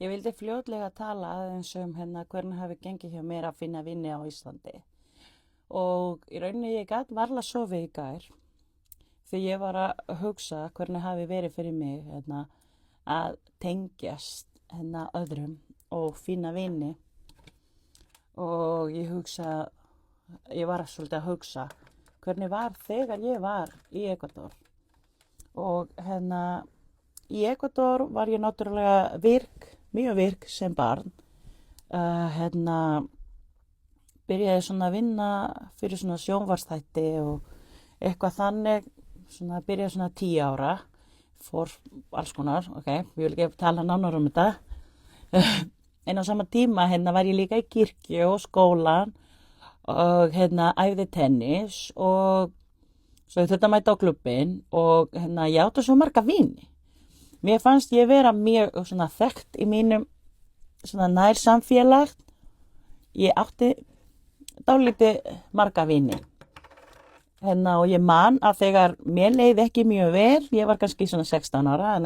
Ég vildi fljótlega tala aðeins hvernig hafi gengið hjá mér að finna vinnu á Íslandi. Og í rauninni ég gat varla sofið í gær því ég var að hugsa hvernig hafi verið fyrir mig að tengjast öðrum og finna vinni. Og ég var svolítið að hugsa hvernig var þegar ég var í Ekvador. Og í Ekvador var ég náttúrulega mjög virk sem barn. Byrjaði svona að vinna fyrir svona sjónvarpsþætti og eitthvað þannig, byrjaði svona 10 ára, fór alls konar, ég vil ekki tala nánar um þetta. En á sama tíma var ég líka í kirkju og skólan og æfði tennis og svo ég þurfti að mæta á klubbinn og ég átti svo marga vini. Mér fannst ég vera mjög svona þekkt í mínum svona nær samfélag. Ég átti dálítið marga vini. Og ég man að þegar mér leið ekki mjög vel, ég var kannski svona 16 ára,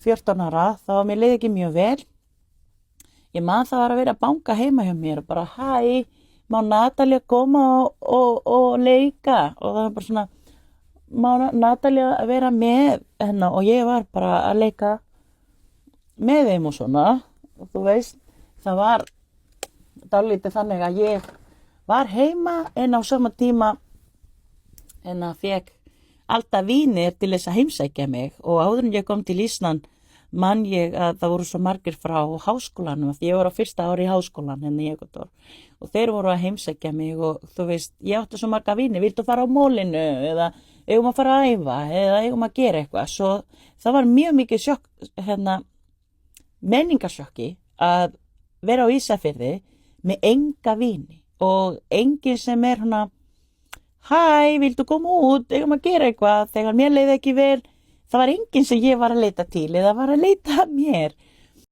14 ára, þá mér leið ekki mjög vel. Ég man það var að vera að banka heima hjá mér og bara, hæ, má Natalia koma og leika? Og það var bara svona, má Natalia vera með og ég var bara að leika með þeim og svona. Og þú veist, það var dálítið þannig að ég var heima en á sama tíma fekk alltaf vinir til þess að heimsækja mig og áður en ég kom til Ísland man ég að það voru svo margir frá háskólanum því ég var á fyrsta ári í háskólan í Ekvador og þeir voru að heimsækja mig og þú veist, ég átti svo marga vinir, viltu fara á mólinu eða eigum að fara að æfa eða eigum að gera eitthvað, svo það var mjög mikið sjokk, menningarsjokki að vera á Ísafirði með enga vini og enginn sem hæ, viltu koma út, eigum að gera eitthvað þegar mér leið ekki vel, það var enginn sem ég var að leita til eða var að leita að mér